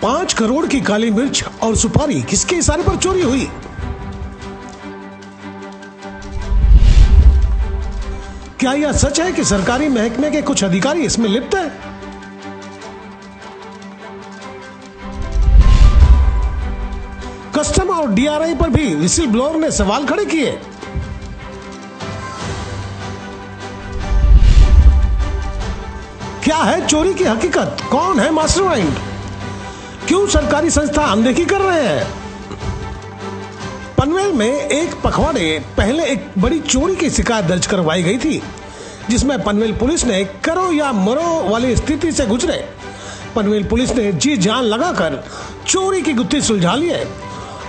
5 करोड़ की काली मिर्च और सुपारी किसके इशारे पर चोरी हुई? क्या यह सच है कि सरकारी महकमे के कुछ अधिकारी इसमें लिप्त हैं? कस्टम और डीआरआई पर भी विसिल ब्लोअर ने सवाल खड़े किए। क्या है चोरी की हकीकत? कौन है मास्टरमाइंड? क्यों सरकारी संस्था अनदेखी कर रहे हैं? पनवेल में एक पखवाड़े पहले एक बड़ी चोरी की शिकायत दर्ज करवाई गई थी, जिसमें पनवेल पुलिस ने करो या मरो वाली स्थिति से गुजरे। पनवेल पुलिस ने जी जान लगाकर चोरी की गुत्थी सुलझा ली है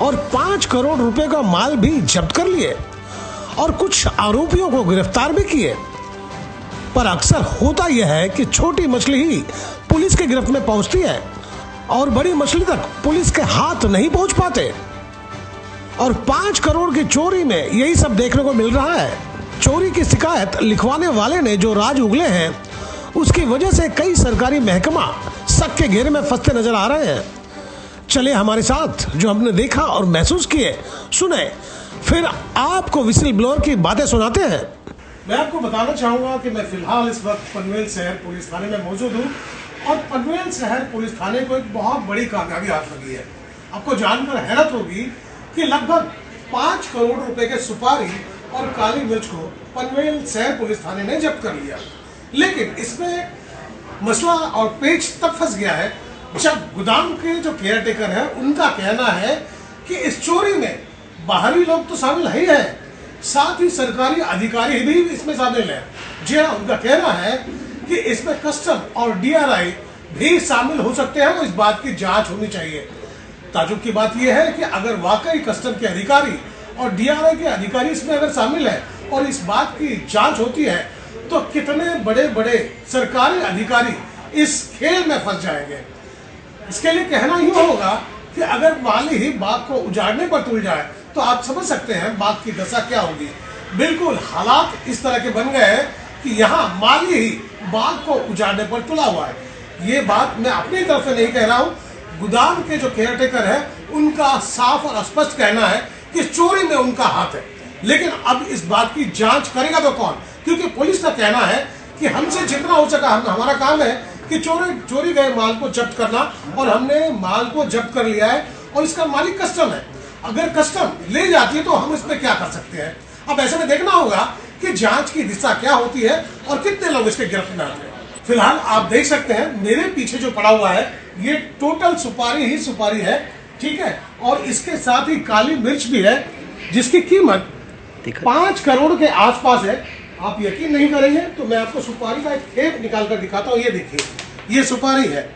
और 5 करोड़ रुपए का माल भी जब्त कर लिए और कुछ आरोपियों को गिरफ्तार भी किए। पर अक्सर होता यह है कि छोटी मछली ही पुलिस के गिरफ्त में पहुंचती है और बड़ी मछली तक पुलिस के हाथ नहीं पहुंच पाते। और 5 करोड़ की चोरी में यही सब देखने को मिल रहा है। चोरी की शिकायत लिखवाने वाले ने जो राज उगले हैं, उसकी वजह से कई सरकारी महकमा शक के घेरे में फंसते नजर आ रहे हैं। चले हमारे साथ, जो हमने देखा और महसूस किए सुने, फिर आपको विसिल ब्लोअर की बातें सुनाते हैं। मैं आपको बताना चाहूंगा कि मैं फिलहाल इस वक्त पनवेल शहर पुलिस थाने में मौजूद हूँ और पनवेल शहर पुलिस थाने को एक बहुत बड़ी कामयाबी हाथ लगी है। आपको जानकर हैरत होगी कि लगभग 5 करोड़ रुपए के सुपारी और काली मिर्च को पनवेल शहर पुलिस थाने ने जब्त कर लिया। लेकिन इसमें मसला और पेच तब फंस गया है जब गोदाम के जो केयर टेकर है, उनका कहना है कि इस चोरी में बाहरी लोग तो शामिल ही है, साथ ही सरकारी अधिकारी भी इसमें शामिल है। जी हाँ, उनका कहना है कि इसमें कस्टम और डीआरआई भी शामिल हो सकते हैं और इस बात की जांच होनी चाहिए। ताजुब की बात यह है कि अगर वाकई कस्टम के अधिकारी और डीआरआई के अधिकारी इसमें अगर शामिल है और इस बात की जांच होती है, तो कितने बड़े बड़े सरकारी अधिकारी इस खेल में फंस जाएंगे। इसके लिए कहना ही होगा कि अगर माली ही बाग को उजाड़ने पर तुल जाए तो आप समझ सकते हैं बाग की दशा क्या होगी। बिल्कुल हालात इस तरह के बन गए हैं कि यहाँ माली ही बाग को उजाड़ने पर तुला हुआ है। ये बात मैं अपनी तरफ से नहीं कह रहा हूँ, गोदाम के जो केयर टेकर है उनका साफ और स्पष्ट कहना है कि चोरी में उनका हाथ है। लेकिन अब इस बात की जांच करेगा तो कौन? क्योंकि पुलिस का कहना है कि हमसे जितना हो सका हमारा काम है कि चोरी गए माल को जब्त करना, और हमने माल को जब्त कर लिया है और इसका मालिक कस्टम है। अगर कस्टम ले जाती है तो हम इसमें क्या कर सकते हैं? अब ऐसे में देखना होगा कि जांच की दिशा क्या होती है और कितने लोग इसके गिरफ्त में आते हैं। फिलहाल आप देख सकते हैं मेरे पीछे जो पड़ा हुआ है ये टोटल सुपारी ही सुपारी है, ठीक है, और इसके साथ ही काली मिर्च भी है जिसकी कीमत 5 करोड़ के आसपास है। आप यकीन नहीं करेंगे तो मैं आपको सुपारी का एक खेप निकाल कर दिखाता हूँ। ये देखिए, ये सुपारी है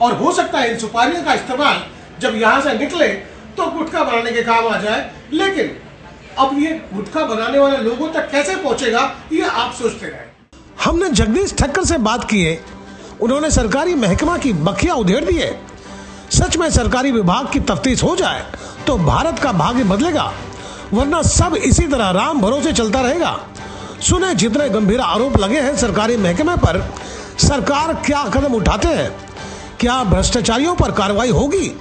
और हो सकता है इन सुपारियों का इस्तेमाल जब यहाँ से निकले तो गुटखा बनाने के काम आ जाए। लेकिन अब ये गुटखा बनाने वाले लोगों तक कैसे पहुंचेगा, ये आप सोचते रहे। हमने जगदीश ठक्कर से बात की है, उन्होंने सरकारी महकमा की बखिया उधेड़ दी है। सच में सरकारी विभाग की तफ्तीश हो जाए तो भारत का भाग्य बदलेगा, वरना सब इसी तरह राम भरोसे चलता रहेगा। सुने जितने गंभीर आरोप लगे हैं सरकारी महकमे पर, सरकार क्या कदम उठाते हैं, क्या भ्रष्टाचारियों पर कार्रवाई होगी?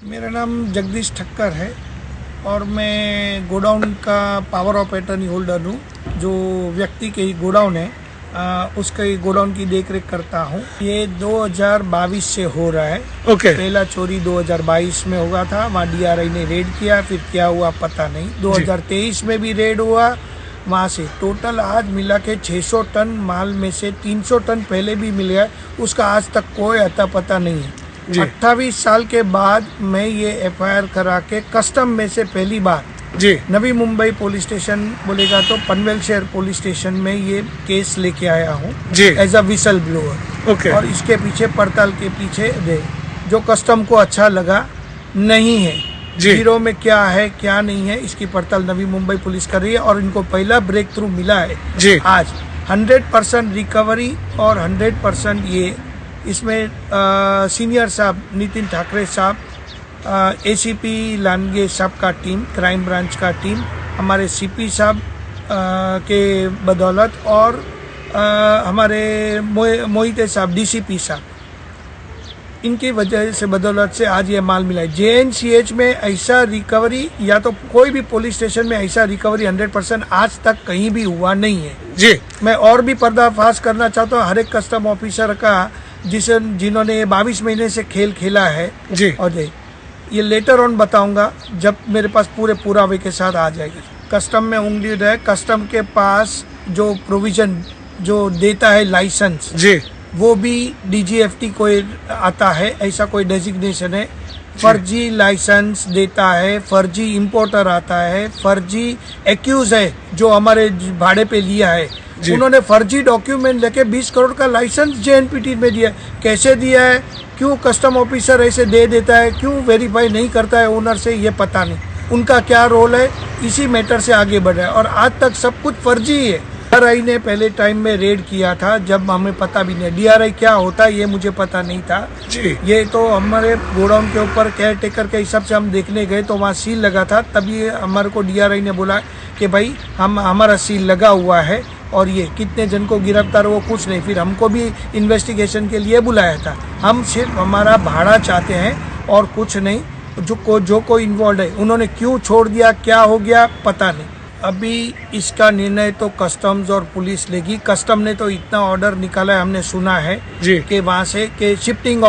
मेरा नाम जगदीश ठक्कर है और मैं गोडाउन का पावर ऑफ अटर्नी होल्डर हूँ। जो व्यक्ति के गोडाउन है उसके गोडाउन की देखरेख करता हूँ। ये 2022 से हो रहा है। पहला चोरी 2022 में हुआ था, वहाँ डीआरआई ने रेड किया, फिर क्या हुआ पता नहीं। 2023 में भी रेड हुआ, वहाँ से टोटल आज मिला के 600 टन माल में से 300 टन पहले भी मिल गया, उसका आज तक कोई अता पता नहीं है। 28 साल के बाद मैं ये एफआईआर करा के कस्टम में से पहली बार नवी मुंबई पुलिस स्टेशन बोलेगा तो पनवेल शहर पुलिस स्टेशन में ये केस लेके आया हूँ एज अ विसल ब्लोअर। और इसके पीछे पड़ताल के पीछे जो कस्टम को अच्छा लगा नहीं है, जीरो में क्या है क्या नहीं है, इसकी पड़ताल नवी मुंबई पुलिस कर रही है और इनको पहला ब्रेक थ्रू मिला है आज। 100% रिकवरी और 100% ये इसमें सीनियर साहब नितिन ठाकरे साहब, एसीपी लानगे साहब का टीम, क्राइम ब्रांच का टीम, हमारे सीपी साहब के बदौलत और हमारे मोहिते साहब डीसीपी साहब, इनकी वजह से बदौलत से आज ये माल मिला है। JNCH में ऐसा रिकवरी या तो कोई भी पुलिस स्टेशन में ऐसा रिकवरी 100% आज तक कहीं भी हुआ नहीं है जी। मैं और भी पर्दाफाश करना चाहता हूँ हर एक कस्टम ऑफिसर का जिन्होंने ये 22 महीने से खेल खेला है जी। और ये लेटर ऑन बताऊंगा जब मेरे पास पूरे पुरावे के साथ आ जाएगी। कस्टम में उंगली रहे, कस्टम के पास जो प्रोविजन जो देता है लाइसेंस जी, वो भी DGFT को आता है, ऐसा कोई डेजिग्नेशन है। फर्जी लाइसेंस देता है, फर्जी इंपोर्टर आता है, फर्जी एक्यूज है जो हमारे भाड़े पे लिया है, उन्होंने फर्जी डॉक्यूमेंट लेके 20 करोड़ का लाइसेंस JNPT में दिया। कैसे दिया है, क्यों कस्टम ऑफिसर ऐसे दे देता है, क्यों वेरीफाई नहीं करता है ओनर से, ये पता नहीं। उनका क्या रोल है, इसी मैटर से आगे बढ़ रहा है और आज तक सब कुछ फर्जी है। DRI ने पहले टाइम में रेड किया था जब हमें पता भी नहीं, DRI क्या होता है ये मुझे पता नहीं था जी। ये तो हमारे गोडाउन के ऊपर केयर टेकर के हिसाब से हम देखने गए तो वहाँ सील लगा था, तभी हमारे को DRI ने बोला कि भाई हमारा सील लगा हुआ है और ये कितने जन को गिरफ्तार वो कुछ नहीं। फिर हमको भी इन्वेस्टिगेशन के लिए बुलाया था। हम सिर्फ हमारा भाड़ा चाहते हैं और कुछ नहीं। जो कोई इन्वॉल्व है उन्होंने क्यों छोड़ दिया, क्या हो गया पता नहीं। अभी इसका निर्णय तो कस्टम्स और पुलिस लेगी। कस्टम ने तो इतना ऑर्डर निकाला है, हमने सुना है कि वहाँ से कि शिफ्टिंग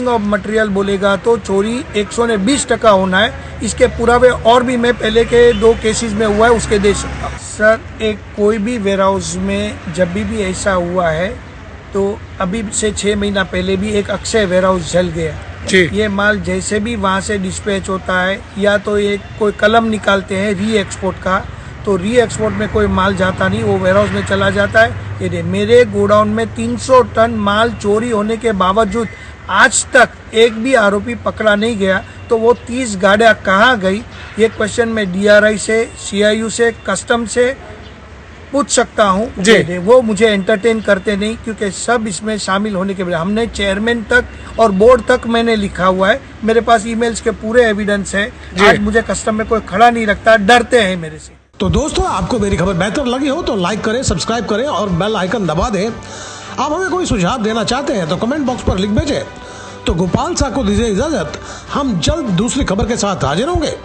ऑफ मटेरियल बोलेगा तो चोरी 120% होना है। इसके पुरावे और भी मैं पहले के 2 केसेस में हुआ है उसके दे सकता हूँ। सर, एक कोई भी वेयर हाउस में जब भी ऐसा हुआ है तो अभी से 6 महीना पहले भी एक अक्षय वेयर हाउस जल गया। ये माल जैसे भी वहाँ से डिस्पैच होता है या तो ये कोई कलम निकालते हैं री एक्सपोर्ट का, तो री एक्सपोर्ट में कोई माल जाता नहीं, वो वेयर हाउस में चला जाता है। ये मेरे गोडाउन में 300 टन माल चोरी होने के बावजूद आज तक एक भी आरोपी पकड़ा नहीं गया, तो वो 30 गाड़ियाँ कहाँ गई, ये क्वेश्चन मैं DRI से, CIU से, कस्टम से पूछ सकता हूँ। वो मुझे एंटरटेन करते नहीं क्योंकि सब इसमें शामिल होने के बाद हमने चेयरमैन तक और बोर्ड तक मैंने लिखा हुआ है, मेरे पास ईमेल्स के पूरे एविडेंस है। आज मुझे कस्टम में कोई खड़ा नहीं रखता, डरते हैं मेरे से। तो दोस्तों, आपको मेरी खबर बेहतर लगी हो तो लाइक करें, सब्सक्राइब करें और बेल आइकन दबा दें। आप हमें कोई सुझाव देना चाहते हैं तो कमेंट बॉक्स पर लिख भेजें। तो गोपाल साहब को दीजिए इजाजत, हम जल्द दूसरी खबर के साथ हाजिर होंगे।